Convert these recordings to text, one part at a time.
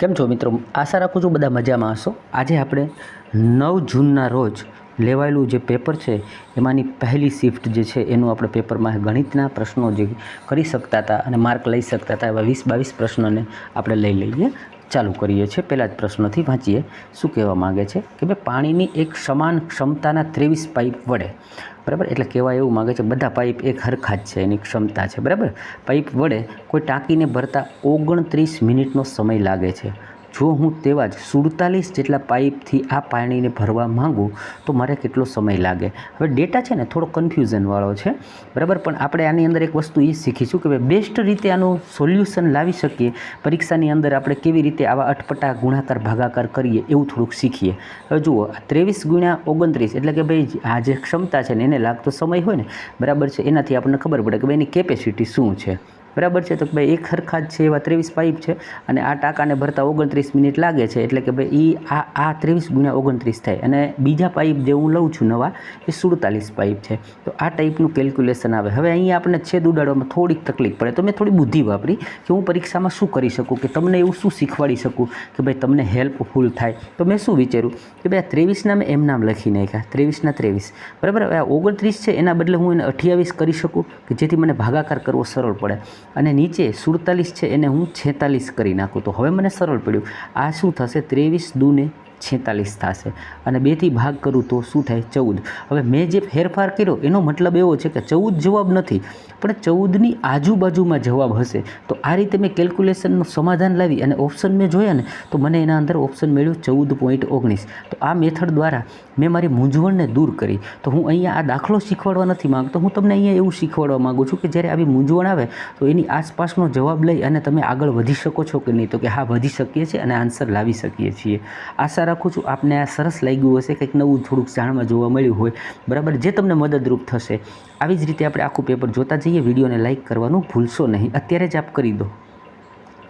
કેમ છો મિત્રો? આશા રાખું છું બધા મજામાં હશો. આજે આપણે 9 જૂનના રોજ લેવાયેલું જે પેપર છે એમાંની પહેલી શિફ્ટ જે છે એનું આપણે પેપરમાં ગણિતના પ્રશ્નો જે કરી શકતા હતા અને માર્ક લઈ શકતા હતા એવા 20-22 પ્રશ્નોને આપણે લઈ લઈએ. ચાલુ કરીએ છીએ. પહેલાં જ પ્રશ્નથી વાંચીએ. શું કહેવા માગે છે કે ભાઈ પાણીની એક સમાન ક્ષમતાના 23 પાઇપ વડે, બરાબર, એટલે કહેવા એવું માગે છે બધા પાઇપ એક હરખા જ છે, એની ક્ષમતા છે, બરાબર. પાઇપ વડે કોઈ ટાંકીને ભરતા 29 મિનિટનો સમય લાગે છે. જો હું તેવા જ 47 જેટલા પાઇપથી આ પાણીને ભરવા માંગું તો મારે કેટલો સમય લાગે? હવે ડેટા છે ને થોડો કન્ફ્યુઝનવાળો છે, બરાબર, પણ આપણે આની અંદર એક વસ્તુ એ શીખીશું કે ભાઈ બેસ્ટ રીતે આનું સોલ્યુશન લાવી શકીએ. પરીક્ષાની અંદર આપણે કેવી રીતે આવા અટપટા ગુણાકાર ભાગાકાર કરીએ એવું થોડુંક શીખીએ. હવે જુઓ, 23 × 29 એટલે કે ભાઈ આ જે ક્ષમતા છે ને એને લાગતો સમય હોય ને, બરાબર છે, એનાથી આપણને ખબર પડે કે ભાઈ એની કેપેસિટી શું છે, બરાબર છે. તો ભાઈ એક હરખા જ છે એવા 23 પાઇપ છે અને આ ટાંકાને ભરતા 29 મિનિટ લાગે છે, એટલે કે ભાઈ આ 23 × 29 થાય. અને બીજા પાઇપ જે હું લઉં છું નવા એ 47 પાઇપ છે. તો આ ટાઈપનું કેલ્ક્યુલેશન આવે. હવે અહીંયા આપણને છેદ ઉડાડવામાં થોડીક તકલીફ પડે, તો મેં થોડી બુદ્ધિ વાપરી કે હું પરીક્ષામાં શું કરી શકું, કે તમને એવું શું શીખવાડી શકું કે ભાઈ તમને હેલ્પફુલ થાય. તો મેં શું વિચાર્યું કે ભાઈ આ 23ના મેં એમ નામ લખી નાખ્યા, 23ના 23, બરાબર. હવે આ 29 છે એના બદલે હું એને 28 કરી શકું કે જેથી મને ભાગાકાર કરવો સરળ પડે. અને નીચે 47 છે એને હું 46 કરી નાખું તો હવે મને સરળ પડ્યું. આ શું થશે? 23 દૂને 46 થશે અને 2થી ભાગ કરું તો શું થાય? 14. હવે મેં જે ફેરફાર કર્યો એનો મતલબ એવો છે કે 14 જવાબ નથી, પણ 14ની આજુબાજુમાં જવાબ હશે. તો આ રીતે મેં કેલ્ક્યુલેશનનું સમાધાન લાવી અને ઓપ્શન મેં જોયા ને તો મને એના અંદર ઓપ્શન મળ્યું 14.19. તો આ મેથડ દ્વારા મેં મારી મૂંઝવણને દૂર કરી. તો હું અહીંયા આ દાખલો શીખવાડવા નથી માગતો, હું તમને અહીંયા એવું શીખવાડવા માગું છું કે જ્યારે આવી મૂંઝવણ આવે તો એની આસપાસનો જવાબ લઈ અને તમે આગળ વધી શકો છો કે નહીં? તો કે હા, વધી શકીએ છીએ અને આન્સર લાવી શકીએ છીએ. આશા રાખું છું આપને આ સરસ લાગ્યું હશે, કંઈક નવું થોડુંક જાણવા જોવા મળ્યું હોય, બરાબર, જે તમને મદદરૂપ થશે. આવી જ રીતે આપણે આખું પેપર જોતા જઈએ. વિડીયોને લાઇક કરવાનું ભૂલશો નહીં, અત્યારે જ આપ કરી દો.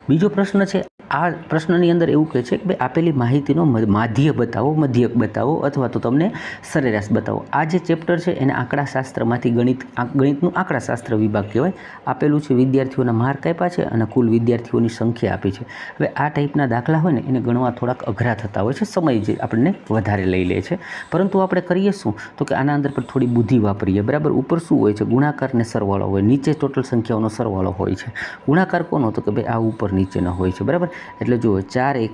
બીજો પ્રશ્ન છે. આ પ્રશ્નની અંદર એવું કહે છે કે ભાઈ આપેલી માહિતીનો માધ્ય બતાવો, મધ્યક બતાવો અથવા તો તમને સરેરાશ બતાવો. આ જે ચેપ્ટર છે એને આંકડાશાસ્ત્રમાંથી ગણિતનું આંકડાશાસ્ત્ર વિભાગ કહેવાય. આપેલું છે વિદ્યાર્થીઓના માર્ક આપ્યા છે અને કુલ વિદ્યાર્થીઓની સંખ્યા આપી છે. હવે આ ટાઈપના દાખલા હોય ને એને ગણવા થોડાક અઘરા થતા હોય છે, સમય જે આપણને વધારે લઈ લે છે. પરંતુ આપણે કરીએ શું તો કે આના અંદર પર થોડી બુદ્ધિ વાપરીએ, બરાબર. ઉપર શું હોય છે? ગુણાકાર ને સરવાળો હોય, નીચે ટોટલ સંખ્યાઓનો સરવાળો હોય છે. ગુણાકાર કોનો? તો કે ભાઈ આ ઉપર નીચેનો હોય છે, બરાબર. એટલે જુઓ, 4 ×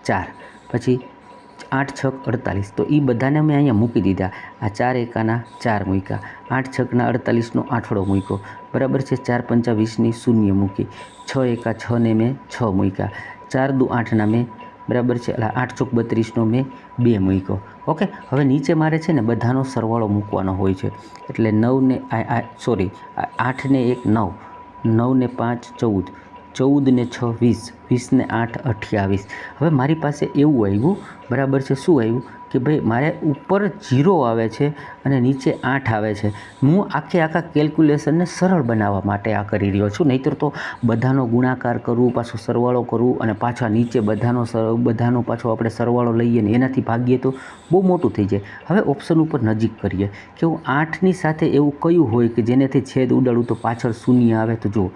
4, પછી 8 × 6 = 48. તો એ બધાને મેં અહીંયા મૂકી દીધા. આ 4 × 4 મૂક્યા, 8 × 6 = 48નો આઠડો મૂક્યો, બરાબર છે. 4 × 5 = 20ની શૂન્ય મૂકી, 6 × 6 ને મેં 6 મૂક્યા, 4 × 2 = 8ના મેં, બરાબર છે, એટલે 8 × 32નો મેં 2 મૂક્યો. ઓકે. હવે નીચે મારે છે ને બધાનો સરવાળો મૂકવાનો હોય છે. એટલે 9 ને 8 ને 1 9, 9 ને 5 14, 14 ને 6 20, 20 ને 8 28. હવે મારી પાસે એવું આવ્યું, બરાબર છે, શું આવ્યું કે ભાઈ મારે ઉપર 0 આવે છે અને નીચે 8 આવે છે. હું આખા કેલ્ક્યુલેશનને સરળ બનાવવા માટે આ કરી રહ્યો છું. નહીંતર તો બધાનો ગુણાકાર કરવું, પાછો સરવાળો કરવું અને પાછા નીચે બધાનો પાછો આપણે સરવાળો લઈએ ને એનાથી ભાગીએ તો બહુ મોટું થઈ જાય. હવે ઓપ્શન ઉપર નજીક કરીએ કે હું 8ની સાથે એવું કયું હોય કે જેનેથી છેદ ઉડાડું તો પાછળ શૂન્ય આવે. તો જુઓ,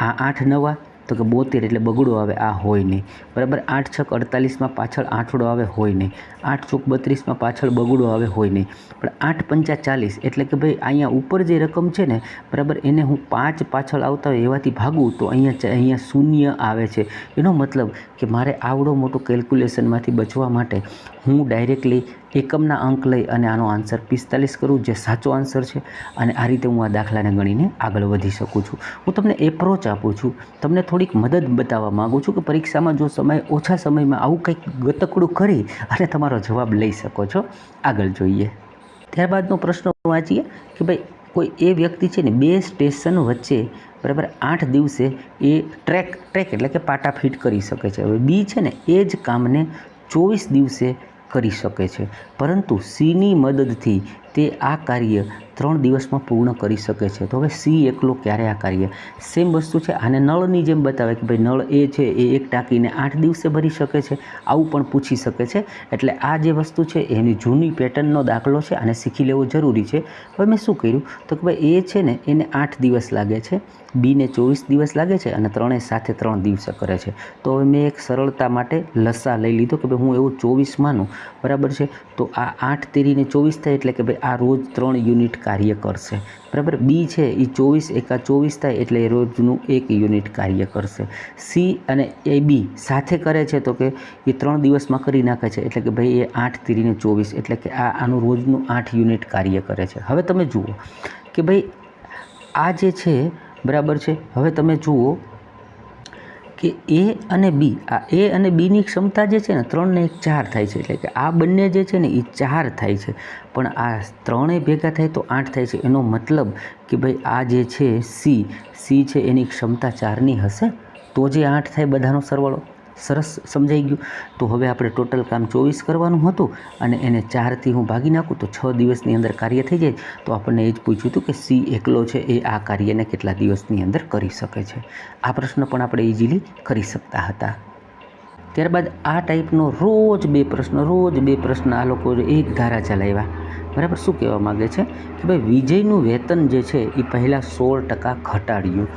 આ 8 નવા તો કે 72 એટલે બગડો આવે, આ હોય નહીં, બરાબર. 8 × 6 = 48માં પાછળ આઠડો આવે, હોય નહીં. 8 × 4 = 32માં પાછળ બગડો આવે, હોય નહીં. પણ 8 × 5 = 40 એટલે કે ભાઈ અહીંયા ઉપર જે રકમ છે ને, બરાબર, એને હું 5 પાછળ આવતા હોય એવાથી ભાગું તો અહીંયા શૂન્ય આવે છે. એનો મતલબ કે મારે આવડો મોટો કેલ્ક્યુલેશનમાંથી બચવા માટે હું ડાયરેક્ટલી એકમના અંક લઈ અને આનો આન્સર 45 કરું, જે સાચો આન્સર છે. અને આ રીતે હું આ દાખલાને ગણીને આગળ વધી શકું છું. હું તમને એપ્રોચ આપું છું, તમને થોડીક મદદ બતાવવા માગું છું કે પરીક્ષામાં જો ઓછા સમયમાં આવું કંઈક ગતકડું કરી અને તમારો જવાબ લઈ શકો છો. આગળ જોઈએ. ત્યારબાદનો પ્રશ્ન વાંચીએ કે ભાઈ કોઈ એ વ્યક્તિ છે ને 2 સ્ટેશન વચ્ચે, બરાબર, 8 દિવસે એ ટ્રેક એટલે કે પાટા ફિટ કરી શકે છે. હવે બી છે ને એ જ કામને 24 દિવસે કરી શકે છે, પરંતુ સીની મદદથી તે આ કાર્ય 3 દિવસમાં પૂર્ણ કરી શકે છે. તો હવે સી એકલો ક્યારે આ કાર્ય? સેમ વસ્તુ છે, આને નળની જેમ બતાવે કે ભાઈ નળ એ છે એ એક ટાંકીને 8 દિવસે ભરી શકે છે, આવું પણ પૂછી શકે છે. એટલે આ જે વસ્તુ છે એની જૂની પેટર્નનો દાખલો છે, આને શીખી લેવો જરૂરી છે. હવે મેં શું કર્યું તો કે ભાઈ એ છે ને એને 8 દિવસ લાગે છે, બીને 24 દિવસ લાગે છે અને ત્રણેય સાથે 3 દિવસે કરે છે. તો હવે મેં એક સરળતા માટે લસા લઈ લીધો કે ભાઈ હું એવું 24 માનું, બરાબર છે. તો આ 8 તેરીને 24 થાય એટલે કે ભાઈ આ રોજ 3 યુનિટ કાર્ય કરશે, બરાબર. બી છે એ 24 એકા 24 થાય એટલે એ રોજનું 1 યુનિટ કાર્ય કરશે. સી અને એ બી સાથે કરે છે તો કે એ 3 દિવસમાં કરી નાખે છે એટલે કે ભાઈ એ 8 તેરીને 24 એટલે કે આનું રોજનું 8 યુનિટ કાર્ય કરે છે. હવે તમે જુઓ કે ભાઈ આ જે છે, બરાબર છે. હવે તમે જુઓ કે એ અને બી, આ એ અને બીની ક્ષમતા જે છે ને 3 ને 1 4 થાય છે એટલે કે આ બંને જે છે ને એ 4 થાય છે, પણ આ ત્રણેય ભેગા થાય તો 8 થાય છે. એનો મતલબ કે ભાઈ આ જે છે સી છે એની ક્ષમતા 4ની હશે તો જે 8 થાય બધાનો સરવાળો. સરસ સમજાઈ ગયું. તો હવે આપણે ટોટલ કામ 24 કરવાનું હતું અને એને 4થી હું ભાગી નાખું તો 6 દિવસની અંદર કાર્ય થઈ જાય. તો આપણને એ જ પૂછ્યું હતું કે સી એકલો છે એ આ કાર્યને કેટલા દિવસની અંદર કરી શકે છે. આ પ્રશ્ન પણ આપણે ઇઝીલી કરી શકતા હતા. ત્યારબાદ આ ટાઈપનો રોજ બે પ્રશ્ન આ લોકો એક ધારા ચલાવ્યા, બરાબર. શું કહેવા માગે છે કે ભાઈ વિજયનું વેતન જે છે એ પહેલાં 16% ઘટાડ્યું,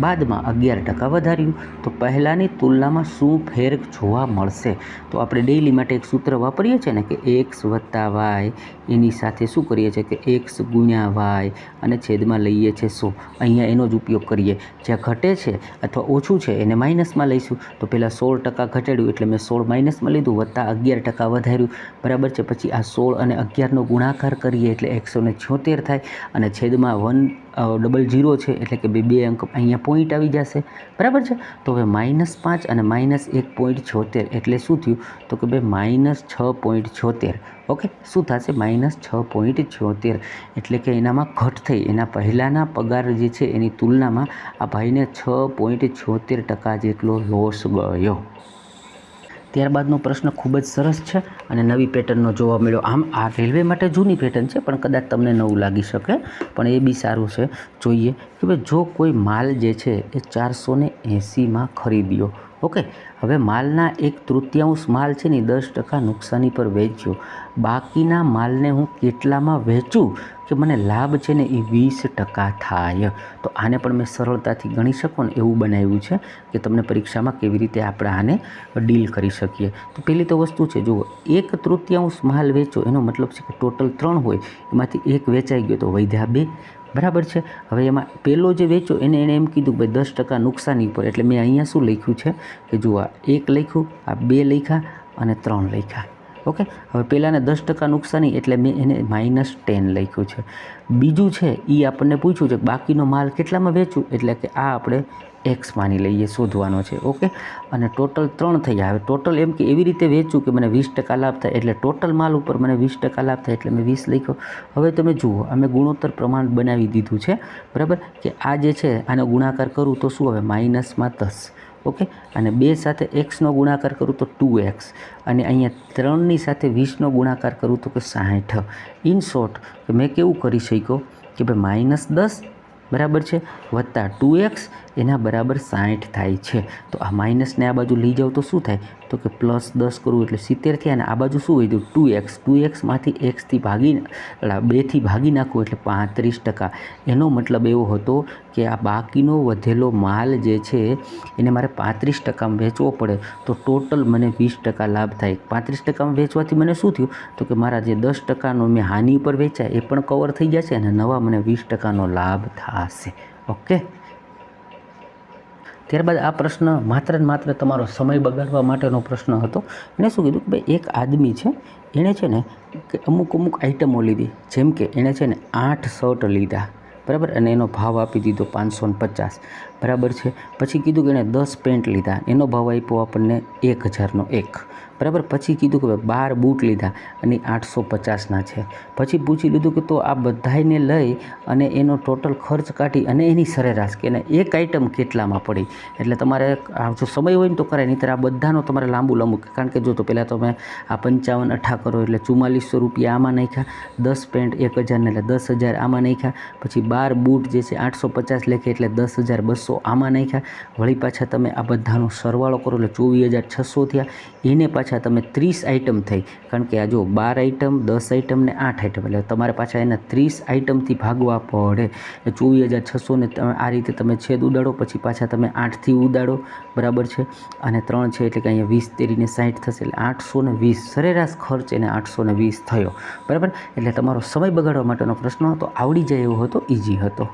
બાદમાં 11% વધાર્યું, તો પહેલાંની તુલનામાં શું ફેર જોવા મળશે? તો આપણે ડેઇલી માટે એક સૂત્ર વાપરીએ છીએ ને કે એક્સ વત્તા વાય એની સાથે શું કરીએ છીએ કે એક્સ ગુણ્યા વાય અને છેદમાં લઈએ છીએ 100. અહીંયા એનો જ ઉપયોગ કરીએ. જ્યાં ઘટે છે અથવા ઓછું છે એને માઇનસમાં લઈશું. તો પહેલાં 16% ઘટાડ્યું એટલે મેં 16 માઇનસમાં લીધું, વત્તા 11% વધાર્યું, બરાબર છે. પછી આ 16 અને 11નો ગુણાકાર કરીએ એટલે 176 થાય અને છેદમાં 100 છે એટલે કે બે અંક અહીંયા પોઈન્ટ આવી જશે, બરાબર છે. તો હવે -5 અને -1.76 એટલે શું થયું તો કે ભાઈ -6.76. ઓકે, શું થશે -6.76 એટલે કે એનામાં ઘટ થઈ, એના પહેલાંના પગાર જે છે એની તુલનામાં આ ભાઈને 6.76% જેટલો લોસ ગયો. ત્યારબાદનો પ્રશ્ન ખૂબ જ સરસ છે અને નવી પેટર્નનો જોવા મળ્યો. આમ આ રેલવે માટે જૂની પેટર્ન છે પણ કદાચ તમને નવું લાગી શકે, પણ એ બી સારું છે. જોઈએ કે ભાઈ જો કોઈ માલ જે છે એ 480માં ખરીદ્યો, ઓકે. હવે માલના 1/3 માલ છે ને 10% નુકસાની પર વેચ્યો, બાકીના માલને હું કેટલામાં વેચું કે મને લાભ છે ને એ 20% થાય? તો આને પણ મેં સરળતાથી ગણી શકો ને એવું બનાવ્યું છે કે તમને પરીક્ષામાં કેવી રીતે આપણે આને ડીલ કરી શકીએ. તો પહેલી તો વસ્તુ છે, જુઓ 1/3 માલ વેચો એનો મતલબ છે કે ટોટલ 3 હોય એમાંથી 1 વેચાઈ ગયો તો વધ્યા 2, બરાબર છે. હવે એમાં પહેલો જે વેચો એને એમ કીધું ભાઈ 10% નુકસાની પર, એટલે મેં અહીંયા શું લખ્યું છે કે જુઓ આ 1 લખ્યું, આ 2 લખ્યા અને 3 લખ્યા, ઓકે. હવે પહેલાંને 10% નુકસાની એટલે મેં એને -10 લખ્યું છે. બીજું છે એ આપણને પૂછ્યું છે બાકીનો માલ કેટલામાં વેચું એટલે કે આ આપણે એક્સ માની લઈએ, શોધવાનો છે, ઓકે. અને ટોટલ 3 થયા. હવે ટોટલ એમ કે એવી રીતે વેચું કે મને 20% લાભ થાય એટલે ટોટલ માલ ઉપર મને 20% લાભ થાય એટલે મેં 20 લખ્યો. હવે તમે જુઓ અમે ગુણોત્તર પ્રમાણ બનાવી દીધું છે, બરાબર. કે આ જે છે આનો ગુણાકાર કરું તો શું હવે -10, ઓકે. અને 2 સાથે xનો ગુણાકાર કરું તો 2x અને અહીંયા 3ની સાથે 20નો ગુણાકાર કરું તો કે 60. ઇન શોર્ટ કે મેં કેવું કરી શક્યો કે ભાઈ -10, બરાબર છે, વત્તા 2x એના બરાબર 60 થાય છે. તો આ માઇનસને આ બાજુ લઈ જાઓ તો શું થાય તો કે +10 કરવું એટલે 70 થયા અને આ બાજુ શું વધ્યું 2x, 2xમાંથી xથી 2થી ભાગી નાખવું એટલે 35%. એનો મતલબ એવો હતો કે આ બાકીનો વધેલો માલ જે છે એને મારે 35%માં વેચવો પડે તો ટોટલ મને 20% લાભ થાય. 35%માં વેચવાથી મને શું થયું તો કે મારા જે 10%નો મેં હાનિ ઉપર વેચ્યા એ પણ કવર થઈ જશે અને નવા મને 20%નો લાભ થશે, ઓકે. ત્યારબાદ આ પ્રશ્ન માત્ર ને માત્ર તમારો સમય બગાડવા માટેનો પ્રશ્ન હતો. એણે શું કીધું કે ભાઈ એક આદમી છે, એણે છે ને કે અમુક આઇટમો લીધી, જેમ કે એણે છે ને 8 શર્ટ લીધા, બરાબર, અને એનો ભાવ આપી દીધો 550, બરાબર છે. પછી કીધું કે એણે 10 પેન્ટ લીધા, એનો ભાવ આપ્યો આપણને 1000નો એક, બરાબર. પછી કીધું કે 12 બૂટ લીધા અને 850ના છે. પછી પૂછી લીધું કે તો આ બધાને લઈ અને એનો ટોટલ ખર્ચ કાઢી અને એની સરેરાશ કે એને એક આઈટમ કેટલામાં પડી. એટલે તમારે જો સમય હોય ને તો કરાય, નહીંતર આ બધાનો તમારે લાંબુ, કારણ કે જો તો પહેલાં તમે આ 55 8 કરો એટલે 4400 રૂપિયા આમાં નાખ્યા, 10 પેન્ટ 1000 એટલે 10,000 આમાં નાખ્યા, પછી 12 બૂટ જે છે 850 લેખે એટલે 10,200 આમાં નાખ્યા. વળી પાછા તમે આ બધાનો સરવાળો કરો એટલે 24,600 થયા. એને પાછા તમે 30 આઈટમ થઈ, કારણ કે આ જો 12 આઈટમ 10 આઈટમ ને 8 આઈટમ એટલે તમારે પાછા એના 30 આઈટમથી ભાગવા પડે. 24,600 ને તમે આ રીતે તમે છેદ ઉડાડો, પછી પાછા તમે 8થી ઉડાડો, બરાબર છે. અને 3 છે એટલે કે અહીંયા 20 તેરીને 60 થશે એટલે 820 સરેરાશ ખર્ચ એને 820 થયો, બરાબર. એટલે તમારો સમય બગાડવા માટેનો પ્રશ્ન હતો, આવડી જાય એવો હતો, ઇઝી હતો.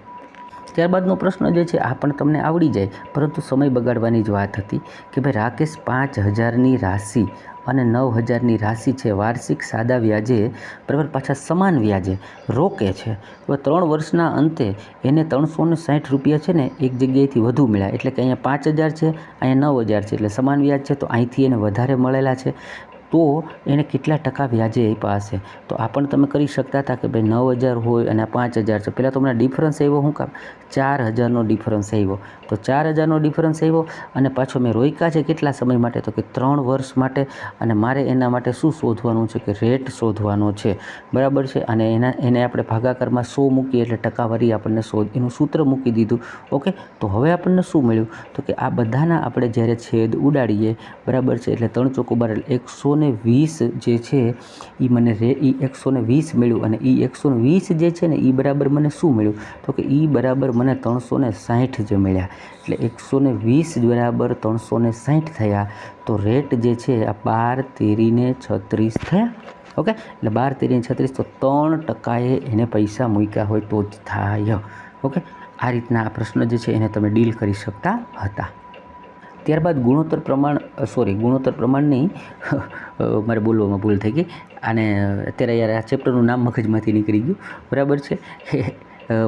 ત્યારબાદનો પ્રશ્ન જે છે આ પણ તમને આવડી જાય, પરંતુ સમય બગાડવાની જ વાત હતી કે ભાઈ રાકેશ 5,000ની રાશિ અને 9,000ની રાશિ છે વાર્ષિક સાદા વ્યાજે, બરાબર, પાછા સમાન વ્યાજે રોકે છે. તો 3 વર્ષના અંતે એને 360 રૂપિયા છે ને એક જગ્યાએથી વધુ મળ્યા, એટલે કે અહીંયા 5,000 છે, અહીંયા 9,000 છે, એટલે સમાન વ્યાજ છે, તો અહીંથી એને વધારે મળેલા છે. તો એને કેટલા ટકા વ્યાજે આપ્યા હશે? તો આ પણ તમે કરી શકતા હતા કે ભાઈ 9,000 હોય અને 5,000 છે. પહેલાં તો હમણાં ડિફરન્સ આવ્યો, શું કામ? 4,000નો ડિફરન્સ આવ્યો. તો 4,000નો ડિફરન્સ આવ્યો અને પાછો મેં રોક્યા છે કેટલા સમય માટે? તો કે 3 વર્ષ માટે. અને મારે એના માટે શું શોધવાનું છે? કે રેટ શોધવાનો છે, બરાબર છે. અને એને આપણે ભાગાકારમાં 100 મૂકીએ એટલે ટકાવારી આપણને એનું સૂત્ર મૂકી દીધું. ઓકે, તો હવે આપણને શું મળ્યું? તો કે આ બધાના આપણે જ્યારે છેદ ઉડાડીએ, બરાબર છે, એટલે 3 ચોક 12 એટલે 120 જે છે એ મને એ 120 મળ્યું. અને એ 120 જે છે ને એ બરાબર મને શું મળ્યું? તો કે એ બરાબર મને 360 જે મળ્યા. એટલે 120 બરાબર 360 થયા. તો રેટ જે છે આ 12 તેરીને 36 થયા. ઓકે, એટલે 12 તેરીને 36 તો 3% એને પૈસા મૂક્યા હોય તો જ થાય. ઓકે, આ રીતના આ પ્રશ્ન જે છે એને તમે ડીલ કરી શકતા હતા. ત્યારબાદ ગુણોત્તર પ્રમાણ નહીં, મારે બોલવામાં ભૂલ થઈ ગઈ. અને અત્યારે યાર આ ચેપ્ટરનું નામ મગજમાંથી નીકળી ગયું, બરાબર છે.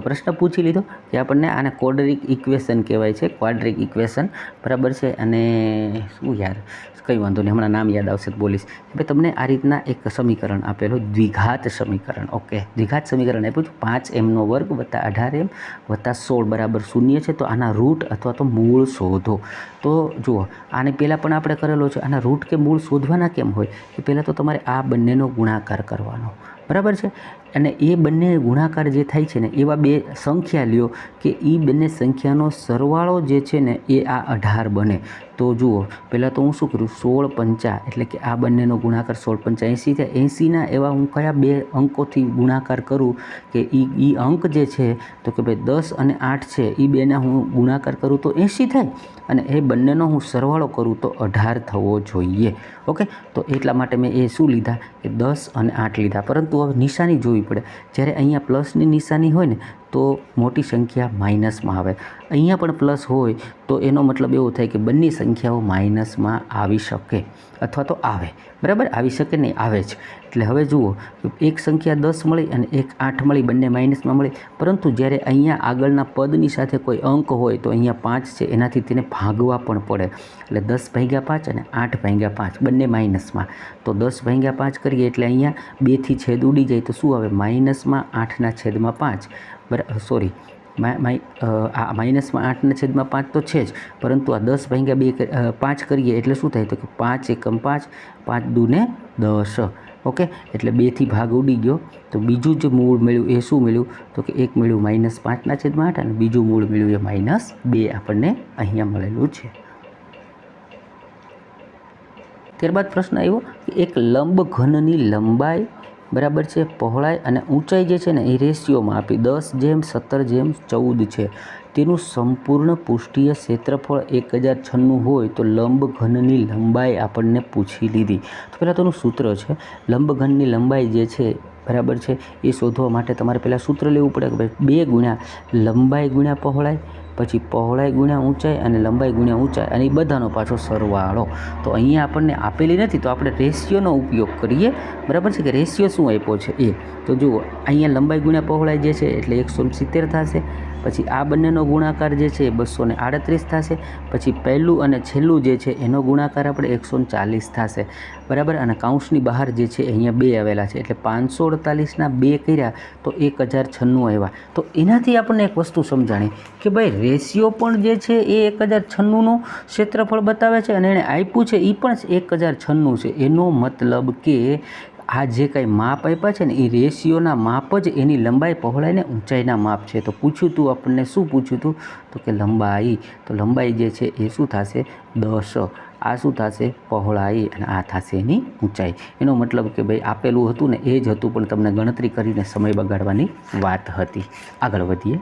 પ્રશ્ન પૂછી લીધો કે આપણને આને ક્વોડ્રિક ઇક્વેશન કહેવાય છે, ક્વાડ્રિક ઇક્વેશન, બરાબર છે. અને શું યાર, કંઈ વાંધો નહીં, હમણાં નામ યાદ આવશે તો બોલીશ. ભાઈ તમને આ રીતના એક સમીકરણ આપેલું, દ્વિઘાત સમીકરણ. ઓકે, દ્વિઘાત સમીકરણ આપ્યું છે 5m² + 18m + 16 બરાબર 0 છે. તો આના રૂટ અથવા તો મૂળ શોધો. તો જુઓ, આને પહેલાં પણ આપણે કરેલો છે. આના રૂટ કે મૂળ શોધવાના કેમ હોય? કે પહેલાં તો તમારે આ બંનેનો ગુણાકાર કરવાનો, બરાબર છે. અને એ બંને ગુણાકાર જે થાય છે ને એવા બે સંખ્યા લ્યો કે એ બંને સંખ્યાનો સરવાળો જે છે ને એ આ 18 બને. તો જુઓ, પહેલાં તો હું શું કરું? 16 5 એટલે કે આ બંનેનો ગુણાકાર 16 5 80 થાય. 80ના એવા હું કયા બે અંકોથી ગુણાકાર કરું કે એ અંક જે છે તો કે ભાઈ 10 અને 8 છે એ બેના હું ગુણાકાર કરું તો 80 થાય. અને એ બંનેનો હું સરવાળો કરું તો 18 થવો જોઈએ. ઓકે, તો એટલા માટે મેં એ શું લીધા કે 10 અને 8 લીધા. પરંતુ હવે નિશાની જોવી પડે. જ્યારે અહીંયા પ્લસની નિશાની હોય ને તો મોટી સંખ્યા માઇનસમાં આવે. અહીંયા પણ પ્લસ હોય તો એનો મતલબ એવો થાય કે બંને સંખ્યાઓ માઇનસમાં આવી શકે અથવા તો આવે, બરાબર. આવી શકે નહીં, આવે જ. એટલે હવે જુઓ, એક સંખ્યા 10 મળી અને એક 8 મળી, બંને માઇનસમાં મળી. પરંતુ જ્યારે અહીંયા આગળના પદની સાથે કોઈ અંક હોય તો અહીંયા 5 છે એનાથી તેને ભાગવા પણ પડે. એટલે 10/5 અને 8/5 બંને માઇનસમાં. તો 10/5 કરીએ એટલે અહીંયા 2થી છેદ ઉડી જાય તો શું આવે? -8/5. સોરી, આ -8/5 તો છે જ, પરંતુ આ 10/5 કરીએ એટલે શું થાય? તો કે 5 એકમ 5, 5 દૂને 10. ઓકે, એટલે 2થી ભાગ ઉડી ગયો. તો બીજું જે મૂળ મળ્યું એ શું મળ્યું? તો કે એક મળ્યું -5/8 અને બીજું મૂળ મળ્યું એ -2 આપણને અહીંયા મળેલું છે. ત્યારબાદ પ્રશ્ન આવ્યો કે એક લંબઘનની લંબાઈ, બરાબર છે, પહોળાઈ અને ઊંચાઈ જે છે ને એ રેશિયોમાં આપી 10:17:14 છે. તેનું સંપૂર્ણ પૃષ્ઠીય ક્ષેત્રફળ 1096 હોય તો લંબઘનની લંબાઈ આપણને પૂછી લીધી. તો પહેલાં તેનું સૂત્ર છે, લંબઘનની લંબાઈ જે છે, બરાબર છે, એ શોધવા માટે તમારે પહેલાં સૂત્ર લેવું પડે કે ભાઈ 2 ગુણ્યા લંબાઈ ગુણ્યા પહોળાઈ, પછી પહોળાઈ ગુણ્યા ઊંચાઈ અને લંબાઈ ગુણ્યા ઊંચાઈ, અને એ બધાનો પાછો સરવાળો. તો અહીંયા આપણને આપેલી નથી તો આપણે રેશિયોનો ઉપયોગ કરીએ, બરાબર છે. કે રેશિયો શું આપ્યો છે એ તો જુઓ, અહીંયા લંબાઈ ગુણ્યા પહોળાઈ જે છે એટલે 170 થશે પછી આ બંનેનો ગુણાકાર જે છે એ 238 થશે, પછી પહેલું અને છેલ્લું જે છે એનો ગુણાકાર આપણે 140 થશે, બરાબર। અને કાઉન્સની બહાર જે છે અહીંયા 2 આવેલા છે, એટલે 548ના 2 કર્યા તો 1096 આવ્યા। તો એનાથી આપણને એક વસ્તુ સમજાણી કે ભાઈ રેશિયો પણ જે છે એ 1096નું ક્ષેત્રફળ બતાવે છે, અને એણે આપ્યું છે એ પણ 1096 છે। એનો મતલબ કે આ જે કાંઈ માપ આપ્યા છે ને એ રેશિયોના માપ જ એની લંબાઈ, પહોળાઈ ને ઊંચાઈના માપ છે। તો પૂછ્યું હતું આપણને, શું પૂછ્યું હતું? તો કે લંબાઈ। તો લંબાઈ જે છે એ શું થશે? 10। આ શું થશે? પહોળાઈ, અને આ થશે એની ઊંચાઈ। એનો મતલબ કે ભાઈ આપેલું હતું ને એ જ હતું, પણ તમને ગણતરી કરીને સમય બગાડવાની વાત હતી। આગળ વધીએ।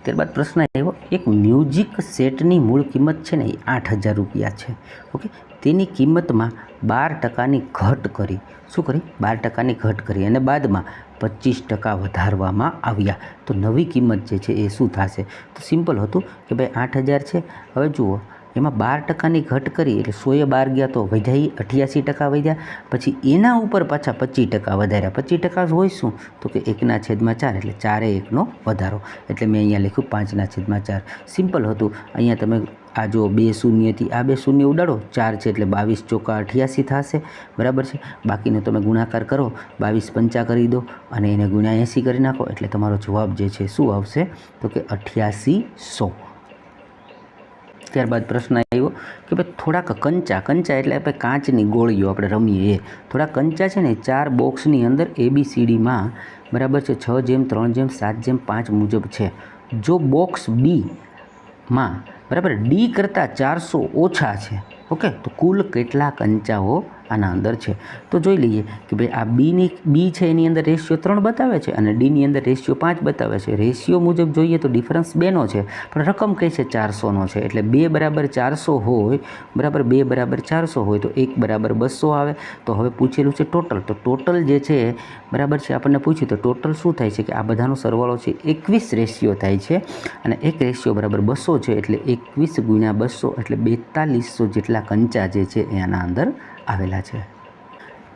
ત્યારબાદ પ્રશ્ન આવ્યો, એક મ્યુઝિક સેટની મૂળ કિંમત છે ને એ 8000 રૂપિયા છે, ઓકે। તેની કિંમતમાં 12%ની ઘટ કરી, શું કરી? 12%ની ઘટ કરી, અને બાદમાં 25% વધારવામાં આવ્યા, તો નવી કિંમત જે છે એ શું થશે? તો સિમ્પલ હતું કે ભાઈ 8000 છે, હવે જુઓ એમાં 12%ની ઘટ કરી એટલે 100એ 12 ગયા તો વધ્યા 88% વધ્યા, પછી એના ઉપર પાછા 25% વધાર્યા। 25% હોય શું? તો કે 1/4, એટલે 4એ 1નો વધારો, એટલે મેં અહીંયા લખ્યું 5/4। સિમ્પલ હતું। અહીંયા તમે આ જો 2 શૂન્યથી આ 2 શૂન્ય ઉડાડો, 4 છે એટલે 22 ચોકા 88 થશે, બરાબર છે। બાકીનો તમે ગુણાકાર કરો, 22 પંચા કરી દો અને એને ગુણ્યા 80 કરી નાખો, એટલે તમારો જવાબ જે છે શું આવશે? તો કે 8800। ત્યારબાદ પ્રશ્ન આવ્યો કે ભાઈ થોડાક કંચા એટલે આપણે કાચની ગોળીઓ આપણે રમીએ, થોડા કંચા છે ને 4 બોક્સની અંદર ABCDમાં, બરાબર છે, 6:3:7:5 મુજબ છે। જો બોક્સ બીમાં, બરાબર, ડી કરતાં 400 ઓછા છે, ઓકે, તો કુલ કેટલા કંચાઓ આના અંદર છે? તો જોઈ લઈએ કે ભાઈ આ બી છે એની અંદર રેશિયો 3 બતાવે છે, અને ડીની અંદર રેશિયો 5 બતાવે છે। રેશિયો મુજબ જોઈએ તો ડિફરન્સ 2નો છે, પણ રકમ કઈ છે? 400નો છે, એટલે 2 = 400 હોય, બરાબર, 2 = 400 હોય તો 1 = 200 આવે। તો હવે પૂછેલું છે ટોટલ, તો ટોટલ જે છે, બરાબર છે, આપણને પૂછ્યું તો ટોટલ શું થાય છે કે આ બધાનો સરવાળો છે 21 રેશિયો થાય છે, અને 1 રેશિયો બરાબર 200 છે, એટલે 21 × 200 એટલે 4200 જેટલા કંચા જે છે એ આના અંદર આવેલા છે।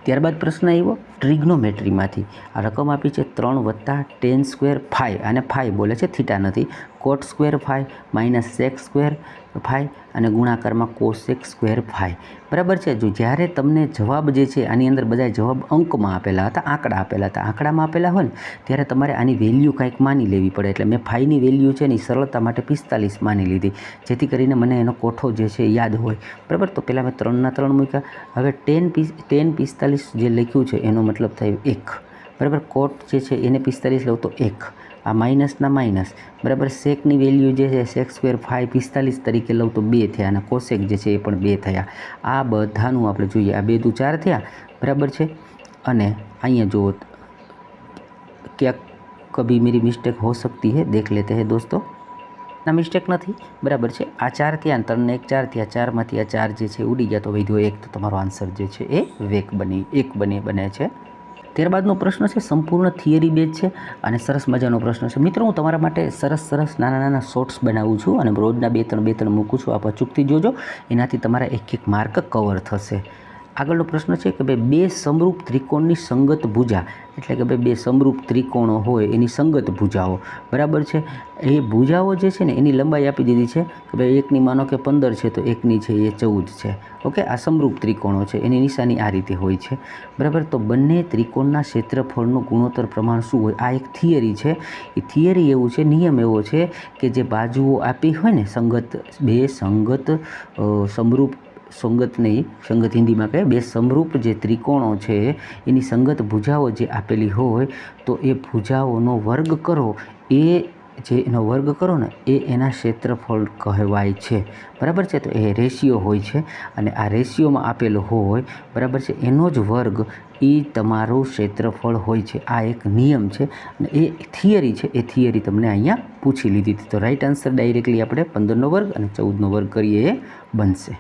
ત્યારબાદ પ્રશ્ન આવ્યો ટ્રિગ્નોમેટ્રીમાંથી, આ રકમ આપી છે 3 + tan² φ, આને φ બોલે છે, થીટા નથી, cot² φ - sec² φ અને ગુણાકારમાં cosec² φ, બરાબર છે। જો જ્યારે તમને જવાબ જે છે આની અંદર બધા જવાબ અંકમાં આપેલા હતા, આંકડા આપેલા હતા, આંકડામાં આપેલા હોય ને ત્યારે તમારે આની વેલ્યુ કાંઈક માની લેવી પડે, એટલે મેં ફાઈની વેલ્યુ છે ને સરળતા માટે 45 માની લીધી, જેથી કરીને મને એનો કોઠો જે છે યાદ હોય, બરાબર। તો પહેલાં મેં 3 ના 3 મૂક્યા, હવે tan 45 જે લખ્યું છે એનો મતલબ થાય 1, બરાબર, કોટ જે છે એને 45 લઉં તો 1, આ માઇનસના માઇનસ, બરાબર, સેકની વેલ્યુ જે છે sec² φ 45 તરીકે લઉં તો 2 થયા, અને કોસેક જે છે એ પણ 2 થયા। આ બધાનું આપણે જોઈએ, આ 2 × 2 = 4 થયા, બરાબર છે। અને અહીંયા જુઓ, ક્યાંક કભી मेरी मिस्टेक हो सकती है, देख लेते हैं दोस्तों, ના મિસ્ટેક નથી, બરાબર છે। આ 4 થયા, 3 ને 1 4 થયા, 4માંથી આ 4 જે છે ઉડી ગયા તો વધ્યો 1, તો તમારો આન્સર જે છે એ 1 બને છે। ત્યારબાદનો પ્રશ્ન છે સંપૂર્ણ થિયરી બેઝ છે, અને સરસ મજાનો પ્રશ્ન છે। મિત્રો, હું તમારા માટે સરસ નાના શોર્ટ્સ બનાવું છું, અને રોજના 2-3 મૂકું છું, આપ અચૂકથી જોજો, એનાથી તમારા 1 માર્ક કવર થશે। આગળનો પ્રશ્ન છે કે ભાઈ 2 સમરૂપ ત્રિકોણની સંગત ભુજા, એટલે કે ભાઈ 2 સમરૂપ ત્રિકોણો હોય એની સંગત ભુજાઓ, બરાબર છે, એ ભુજાઓ જે છે ને એની લંબાઈ આપી દીધી છે કે ભાઈ એકની માનો કે 15 છે તો એકની છે એ 14 છે, ઓકે। આ સમરૂપ ત્રિકોણો છે, એની નિશાની આ રીતે હોય છે, બરાબર। તો બંને ત્રિકોણના ક્ષેત્રફળનું ગુણોત્તર પ્રમાણ શું હોય? આ એક થિયરી છે, એ થિયરી એવું છે, નિયમ એવો છે કે જે બાજુઓ આપી હોય ને સંગત, 2 સંગત હિન્દીમાં કહે, 2 સમરૂપ જે ત્રિકોણો છે એની સંગત ભુજાઓ જે આપેલી હોય, તો એ ભુજાઓનો વર્ગ કરો, એ જે એનો વર્ગ કરો ને એ એના ક્ષેત્રફળ કહેવાય છે, બરાબર છે। તો એ રેશિયો હોય છે, અને આ રેશિયોમાં આપેલો હોય, બરાબર છે, એનો જ વર્ગ એ તમારું ક્ષેત્રફળ હોય છે। આ એક નિયમ છે, અને એ થિયરી છે, એ થિયરી તમને અહીંયા પૂછી લીધી હતી। તો રાઈટ આન્સર ડાયરેક્ટલી આપણે 15નો વર્ગ અને 14નો વર્ગ કરીએ એ બનશે।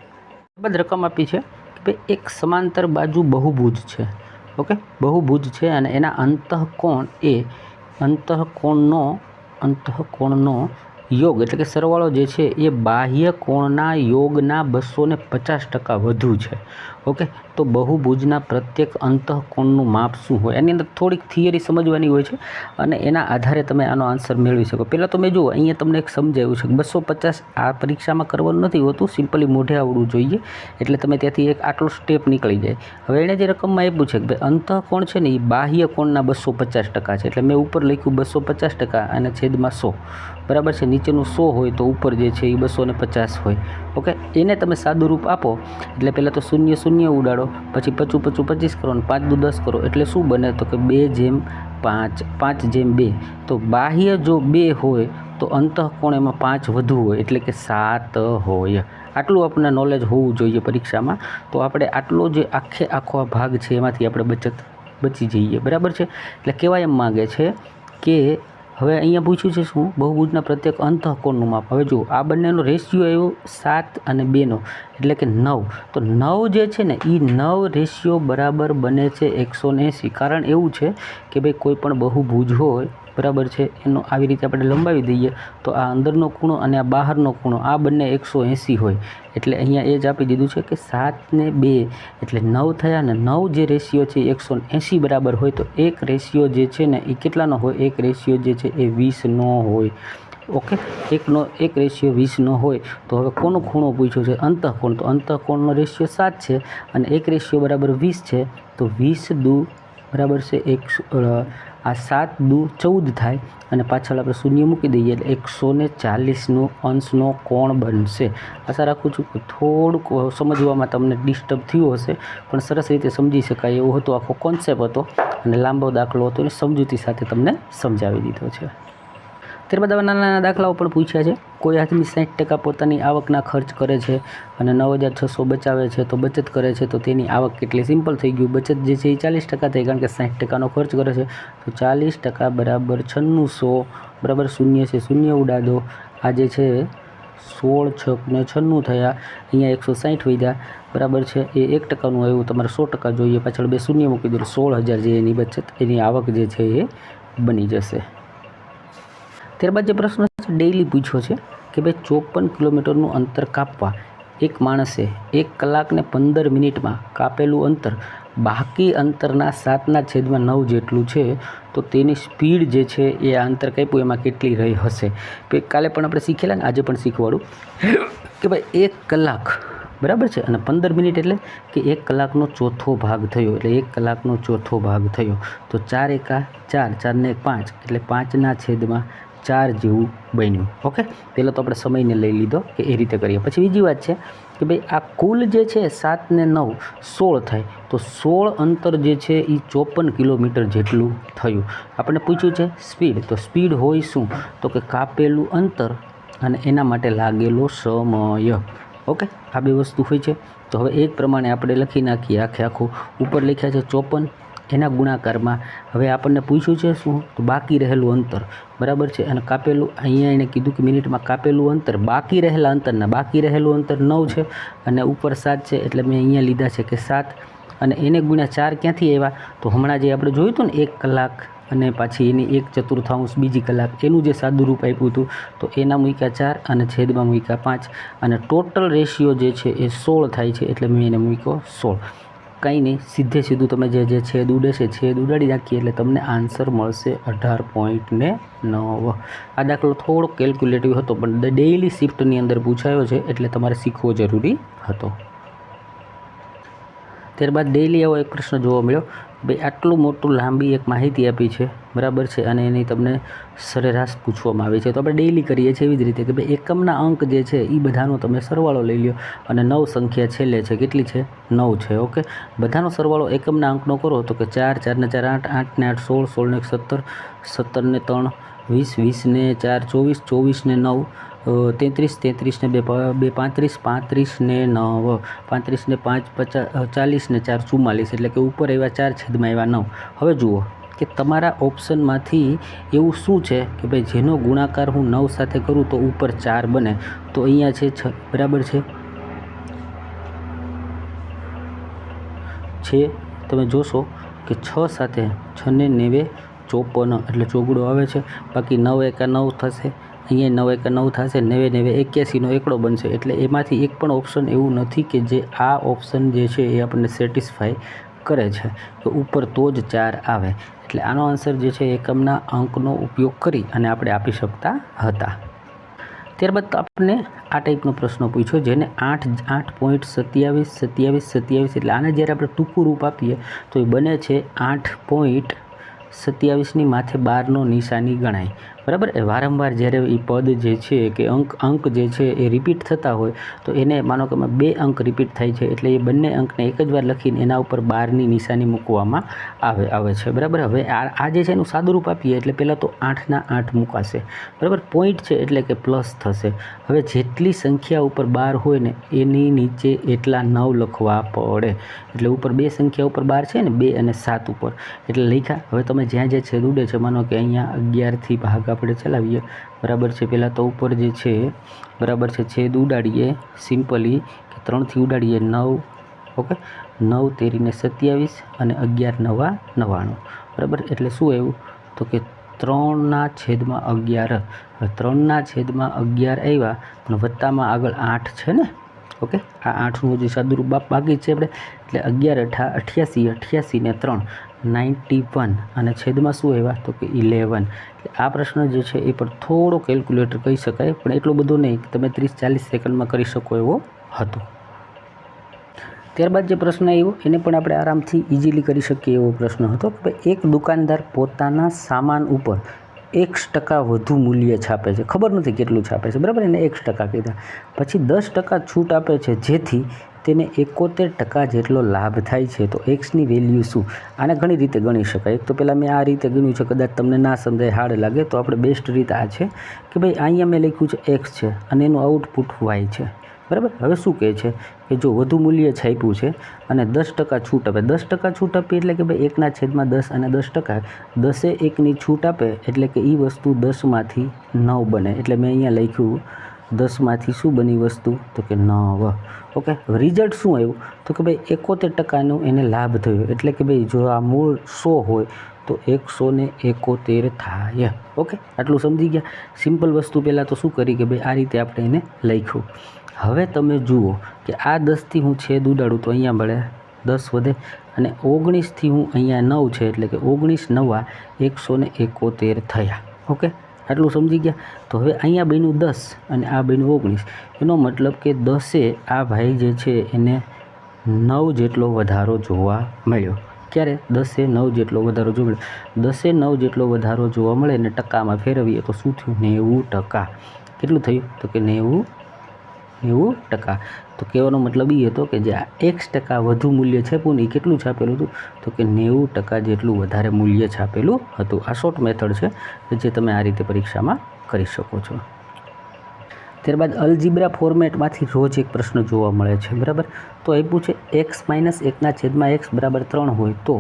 ત્યારબાદ રકમ આપી છે કે એક સમાંતર બાજુ બહુભુજ છે, ઓકે, બહુભુજ છે, અને એના અંતઃકોણ એ અંતઃકોણનો યોગ એટલે કે સરવાળો જે છે એ બાહ્ય કોણના યોગના 250% વધુ છે. ઓકે, તો બહુભુજના પ્રત્યેક અંતઃકોણનું માપ શું હોય? એની અંદર થોડીક થિયરી સમજવાની હોય છે અને એના આધારે તમે આનો આન્સર મેળવી શકો. પહેલાં તમે જુઓ, અહીંયા તમને એક સમજાવ્યું છે કે 250 આ પરીક્ષામાં કરવાનું નથી હોતું, સિમ્પલી મોઢે આવડવું જોઈએ, એટલે તમે ત્યાંથી એક આટલો સ્ટેપ નીકળી જાય. હવે એણે જે રકમમાં આપ્યું છે કે ભાઈ અંતઃકોણ છે ને એ બાહ્ય કોણના 250% છે, એટલે મેં ઉપર લખ્યું 250% અને છેદમાં 100, બરાબર છે. નીચેનું 100 હોય તો ઉપર જે છે એ 250 હોય. ઓકે, એને તમે સાદું રૂપ આપો એટલે પહેલાં તો 0 0 ઉડાડો, પછી 55 25 કરો અને 5 દુ 10 કરો, એટલે શું બને તો કે 2:5 5:2. તો બાહ્ય જો 2 હોય તો અંતઃકોણ એમાં 5 વધુ હોય, એટલે કે 7 હોય. આટલું આપણને નોલેજ હોવું જોઈએ પરીક્ષામાં. તો આપણે આટલો જે આખો આ ભાગ છે એમાંથી આપણે બચી જઈએ, બરાબર છે. એટલે કહેવાય એમ માગે છે કે હવે અહીંયા પૂછ્યું છે શું? બહુભુજના પ્રત્યેક અંતઃકોણનું માપ. હવે જુઓ, આ બંનેનો રેશિયો આવ્યો 7 અને 2નો, એટલે કે 9. તો 9 જે છે ને એ 9 રેશિયો બરાબર બને છે 180. કારણ એવું છે કે ભાઈ કોઈ પણ બહુભુજ હોય, બરાબર છે, એનો આવી રીતે આપણે લંબાવી દઈએ તો આ અંદરનો ખૂણો અને આ બહારનો ખૂણો આ બંને 180 હોય. એટલે અહીંયા એ જ આપી દીધું છે કે 7 ને 2 એટલે 9 થયા, ને 9 જે રેશિયો છે 180 બરાબર હોય, તો એક રેશિયો જે છે ને એ કેટલાનો હોય? એક રેશિયો જે છે એ 20નો હોય. ઓકે, એક રેશિયો 20નો હોય. તો હવે કોનો ખૂણો પૂછ્યો છે? અંતઃકોણ. તો અંતઃકોણનો રેશિયો 7 છે અને એક રેશિયો બરાબર 20 છે. તો 20 દુ બરાબર છે આ 7 દુ 14 થાય અને પાછળ આપણે શૂન્ય મૂકી દઈએ એટલે 140નો અંશનો કોણ બનશે. આશા રાખું છું કે થોડુંક સમજવામાં તમને ડિસ્ટર્બ થયું હશે, પણ સરસ રીતે સમજી શકાય એવો હતો. આખો કોન્સેપ્ટ હતો અને લાંબો દાખલો હતો, એને સમજૂતી સાથે તમને સમજાવી દીધો છે. ત્યારબાદ આવા નાના નાના દાખલાઓ પણ પૂછ્યા છે. કોઈ આદમી 60% પોતાની આવકના ખર્ચ કરે છે અને 9600 બચાવે છે, તો બચત કરે છે, તો તેની આવક કેટલી? સિમ્પલ થઈ ગયું. બચત જે છે એ 40% થઈ, કારણ કે 60%નો ખર્ચ કરે છે. તો 40% બરાબર 9600, બરાબર. શૂન્ય છે, શૂન્ય ઉડાડો. આ જે છે 16 6 ને 96 થયા, અહીંયા 160 વધ્યા, બરાબર છે. એ 1%નું આવ્યું, તમારે 100% જોઈએ, પાછળ 2 શૂન્ય મૂકી દો, 16000 જે એની બચત, એની આવક જે છે એ બની જશે. ત્યારબાદ જે પ્રશ્ન છે ડેઇલી પૂછ્યો છે કે ભાઈ 54 કિલોમીટરનું અંતર કાપવા એક માણસે 1 કલાક ને 15 મિનિટમાં કાપેલું અંતર બાકી અંતરના 7/9 જેટલું છે, તો તેની સ્પીડ જે છે એ આ અંતર કાપ્યું એમાં કેટલી રહી હશે? કાલે પણ આપણે શીખેલા ને આજે પણ શીખવાડું કે ભાઈ 1 કલાક, બરાબર છે, અને 15 મિનિટ એટલે કે 1 કલાકનો ચોથો ભાગ થયો, એટલે 1 કલાકનો ચોથો ભાગ થયો. તો 4 એકા 4, 4 ને 5 એટલે 5/4 જેવું બન્યું. ઓકે, પહેલાં તો આપણે સમયને લઈ લીધો કે એ રીતે કરીએ. પછી બીજી વાત છે કે ભાઈ આ કુલ જે છે 7 ને 9 16 થાય, તો 16 અંતર જે છે એ 54 કિલોમીટર જેટલું થયું. આપણે પૂછ્યું છે સ્પીડ, તો સ્પીડ હોય શું? તો કે કાપેલું અંતર અને એના માટે લાગેલો સમય. ઓકે, આ બે વસ્તુ હોય છે. તો હવે એ જ પ્રમાણે આપણે લખી નાખીએ આખું. ઉપર લખ્યા છે 54, એના ગુણાકારમાં હવે આપણને પૂછ્યું છે શું? તો બાકી રહેલું અંતર, બરાબર છે, અને કાપેલું, અહીંયા એને કીધું કે મિનિટમાં કાપેલું અંતર, બાકી રહેલા અંતરના બાકી રહેલું અંતર 9 છે અને ઉપર 7 છે, એટલે મેં અહીંયા લીધા છે કે 7, અને એને ગુણ્યા 4 ક્યાંથી આવ્યા? તો હમણાં જે આપણે જોયું હતું ને 1 કલાક અને પાછી એની 1/4 બીજી કલાક, એનું જે સાદું રૂપ આપ્યું હતું, તો એના મૂક્યા 4 અને છેદમાં મૂક્યા 5, અને ટોટલ રેશિયો જે છે એ 16 થાય છે, એટલે મેં એને મૂક્યો 16. કંઈ નહીં, સીધું તમે જે છેદ ઉડે છે છેદ ઉડાડી નાખીએ એટલે તમને આન્સર મળશે 18.9. આ દાખલો થોડો કેલ્ક્યુલેટિવ હતો, પણ ડેઇલી શિફ્ટની અંદર પૂછાયો છે એટલે તમારે શીખવો જરૂરી હતો. ત્યારબાદ ડેઇલી એવો એક પ્રશ્ન જોવા મળ્યો, ભાઈ આટલું મોટું લાંબી એક માહિતી આપી છે, બરાબર છે, અને એની તમને સરેરાશ પૂછવામાં આવી છે. તો આપણે ડેઇલી કરીએ છીએ એવી જ રીતે કે ભાઈ એકમના અંક જે છે એ બધાનો તમે સરવાળો લઈ લો, અને 9 સંખ્યા છેલ્લે છે, કેટલી છે? 9 છે. ઓકે, બધાનો સરવાળો એકમના અંકનો કરો તો કે 4 4 ને 4 8 8 ને 8 16 16 ને 17 17 ને 3 20 20 ને 4 24 24 ને 9 33 33 ને 2 35 35 ને 9 35 ને 5 40 ને 4 44, એટલે કે ઉપર આવ્યા 4 છેદમાં આવ્યા 9. હવે જુઓ કે તમારા ઓપ્શનમાંથી એવું શું છે કે ભાઈ જેનો ગુણાકાર હું 9 સાથે કરું તો ઉપર 4 બને? તો અહીંયા છે 6, બરાબર છે, તમે જોશો કે 6 સાથે 6 ને 9 54, એટલે ચોગડો આવે છે. બાકી 9 એકા 9 થશે અહીંયા 9 એકા 9 થશે, 9 9 81નો એકડો બનશે. એટલે એમાંથી એક પણ ઓપ્શન એવું નથી કે જે આ ઓપ્શન જે છે એ આપણને સેટિસ્ફાય કરે છે કે ઉપર તો જ 4 આવે. એટલે આનો આન્સર જે છે એકમના અંકનો ઉપયોગ કરી અને આપણે આપી શકતા હતા. ત્યારબાદ આપણને આ ટાઈપનો પ્રશ્ન પૂછ્યો જેને 8.27 એટલે આને જ્યારે આપણે ટૂંકું રૂપ આપીએ તો એ બને છે 8.27ની માથે 12નો નિશાની ગણાય. બરાબર. એ વારંવાર જ્યારે એ પદ જે છે કે અંક જે છે એ રિપીટ થતા હોય તો એને માનો કે 2 અંક રિપીટ થાય છે એટલે એ બંને અંકને એક જ વાર લખીને એના ઉપર 12ની નિશાની મૂકવામાં આવે છે. બરાબર. હવે આ જે છે એનું સાદુરૂપ આપીએ એટલે પહેલાં તો 8ના 8 મૂકાશે. બરાબર. પોઈન્ટ છે એટલે કે પ્લસ થશે. હવે જેટલી સંખ્યા ઉપર 12 હોય ને એની નીચે એટલા 9 લખવા પડે. એટલે ઉપર 2 સંખ્યા ઉપર 12 છે ને 2 અને 7 ઉપર એટલે લખ્યા. હવે તમે જ્યાં જે છેદ ઉડે છે માનો કે અહીંયા 11થી ભાગ આપણે ચલાવીએ. બરાબર છે. પહેલાં તો ઉપર જે છે બરાબર છે છેદ ઉડાડીએ સિમ્પલી કે 3થી ઉડાડીએ 9. ઓકે. 9 તેરીને 27 અને 11 9 99. બરાબર. એટલે શું આવ્યું તો કે 3/11. હવે 3/11 આવ્યા પણ વત્તામાં આગળ 8 છે ને. ઓકે. આ 8નું જે સાદુરૂપ બાકી છે આપણે એટલે 11 88 88 ને 3 91 અને છેદમાં શું આવ્યા તો કે 11. આ પ્રશ્ન જે છે એ પર થોડો કેલ્ક્યુલેટર કહી શકાય પણ એટલો બધો નહીં કે તમે 30-40 સેકન્ડમાં કરી શકો એવો હતો. ત્યારબાદ જે પ્રશ્ન આવ્યો એને પણ આપણે આરામથી ઇઝીલી કરી શકીએ એવો પ્રશ્ન હતો કે એક દુકાનદાર પોતાના સામાન ઉપર x% વધુ મૂલ્ય છાપે છે. ખબર નથી કેટલું છાપે છે. બરાબર. એને x% કીધા. પછી 10% છૂટ આપે છે જેથી તેને 71% જેટલો લાભ થાય છે. તો એક્સની વેલ્યુ શું? આને ઘણી રીતે ગણી શકાય. એક તો પહેલાં મેં આ રીતે ગણ્યું છે, કદાચ તમને ના સમજાય હાર્ડ લાગે તો આપણે બેસ્ટ રીત આ છે કે ભાઈ અહીંયા મેં લખ્યું છે એક્સ છે અને એનું આઉટપુટ વાય છે. બરાબર. હવે શું કહે છે કે જો વધુ મૂલ્ય છાપ્યું છે અને 10% છૂટ આપે. 10% છૂટ આપી એટલે કે ભાઈ 1/10 અને 10%. 10એ 1ની છૂટ આપે એટલે કે એ વસ્તુ 10માંથી 9 બને. એટલે મેં અહીંયા લખ્યું 10માંથી શું બની વસ્તુ તો કે 9. ઓકે. રિઝલ્ટ શું આવ્યું તો કે ભાઈ 71%નો એને લાભ થયો. એટલે કે ભાઈ જો આ મૂળ 100 હોય તો 171 થાય. ઓકે. આટલું સમજી ગયા. સિમ્પલ વસ્તુ પહેલાં તો શું કરી કે ભાઈ આ રીતે આપણે એને લખ્યું. હવે તમે જુઓ કે આ 10થી હું છેદ ઉડાડું તો અહીંયા મળે 10 વધે અને 19થી હું અહીંયા 9 છે એટલે કે 19 9 171 થયા. ઓકે. આટલું સમજી ગયા. તો હવે અહીંયા બન્યું 10 અને આ બન્યું 19. એનો મતલબ કે 10એ આ ભાઈ જે છે એને 9 જેટલો વધારો જોવા મળ્યો. ક્યારે? 10એ 9 જેટલો વધારો જોવા મળ્યો. 10એ 9 જેટલો વધારો જોવા મળે ને ટકામાં ફેરવીએ તો શું થયું? 90%. કેટલું થયું તો કે 90%. તો કહેવાનો મતલબ એ હતો કે જે આ x% વધુ મૂલ્ય છાપ્યું ને એ કેટલું છાપેલું હતું તો કે 90% જેટલું વધારે મૂલ્ય છાપેલું હતું. આ શોર્ટ મેથડ છે જે તમે આ રીતે પરીક્ષામાં કરી શકો છો. ત્યારબાદ અલ્જીબ્રા ફોર્મેટમાંથી રોજ એક પ્રશ્ન જોવા મળે છે. બરાબર. તો આપ્યું છે x - 1/x બરાબર 3 હોય તો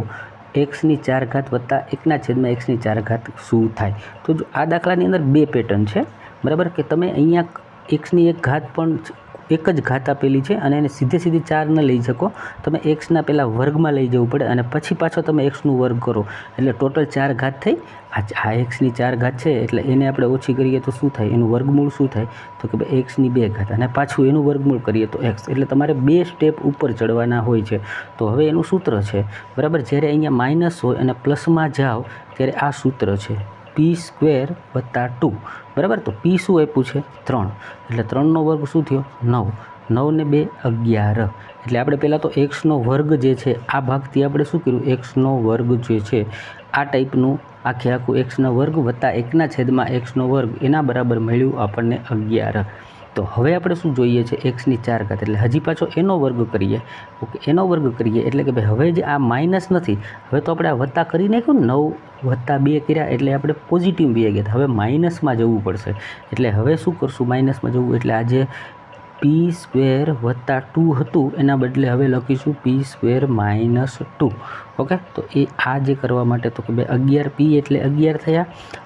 x4 વત્તા 1/x4 શું થાય? તો જો આ દાખલાની અંદર 2 પેટર્ન છે. બરાબર. કે તમે અહીંયા xની એક ઘાત પણ એક જ ઘાત આપેલી છે અને એને સીધી 4 ન લઈ શકો. તમે એક્સના પહેલાં વર્ગમાં લઈ જવું પડે અને પછી પાછો તમે એક્સનું વર્ગ કરો એટલે ટોટલ 4 ઘાત થઈ. આ એક્સની 4 ઘાત છે એટલે એને આપણે ઓછી કરીએ તો શું થાય? એનું વર્ગમૂળ શું થાય તો કે ભાઈ એક્સની 2 ઘાત અને પાછું એનું વર્ગમૂળ કરીએ તો એક્સ. એટલે તમારે 2 સ્ટેપ ઉપર ચડવાના હોય છે. તો હવે એનું સૂત્ર છે. બરાબર. જ્યારે અહીંયા માઇનસ હોય અને પ્લસમાં જાઓ ત્યારે આ સૂત્ર છે p² + 2. બરાબર. તો p શું આપ્યું છે? 3. એટલે 3નો વર્ગ શું થયો? 9. 9 ને 2 11. એટલે આપણે પહેલાં તો એક્સનો વર્ગ જે છે આ ભાગથી આપણે શું કર્યું? એક્સનો વર્ગ જે છે આ ટાઈપનું આખું એક્સનો વર્ગ વત્તા 1/xનો વર્ગ એના બરાબર મળ્યું આપણને 11. તો હવે આપણે શું જોઈએ છે? એક્સની 4 ઘાત એટલે હજી પાછો એનો વર્ગ કરીએ. ઓકે. એનો વર્ગ કરીએ એટલે કે ભાઈ હવે જે આ માઇનસ નથી, હવે તો આપણે આ વત્તા કરી નાખ્યું ને 9 + 2 કર્યા એટલે આપણે પોઝિટિવ 2 ગયા. હવે માઇનસમાં જવું પડશે. એટલે હવે શું કરશું? માઇનસમાં જવું એટલે આજે p² + 2 હતું એના બદલે હવે લખીશું p² - 2. ઓકે. તો એ આ જે કરવા માટે તો કે ભાઈ 11p એટલે 11 થયા,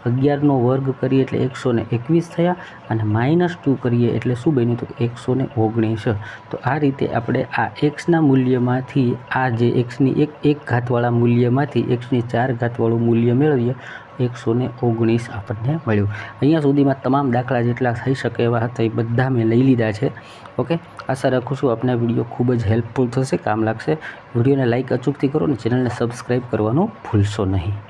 11નો વર્ગ કરીએ એટલે 121 થયા અને -2 કરીએ એટલે શું બન્યું તો 119. તો આ રીતે આપણે આ એક્સના મૂલ્યમાંથી આ જે એક્સની એક ઘાતવાળા મૂલ્યમાંથી એક્સની 4 ઘાતવાળું મૂલ્ય મેળવીએ 119 આપણને મળ્યું. અહીંયા સુધીમાં તમામ દાખલા જેટલા થઈ શકે એવા હતા એ બધા મેં લઈ લીધા છે. ઓકે, આશા રાખું છું આપને વિડીયો ખૂબ જ હેલ્પફુલ થશે, કામ લાગશે. વિડીયોને લાઇક અચૂકથી કરો અને ચેનલને સબસ્ક્રાઈબ કરવાનું ભૂલશો નહીં.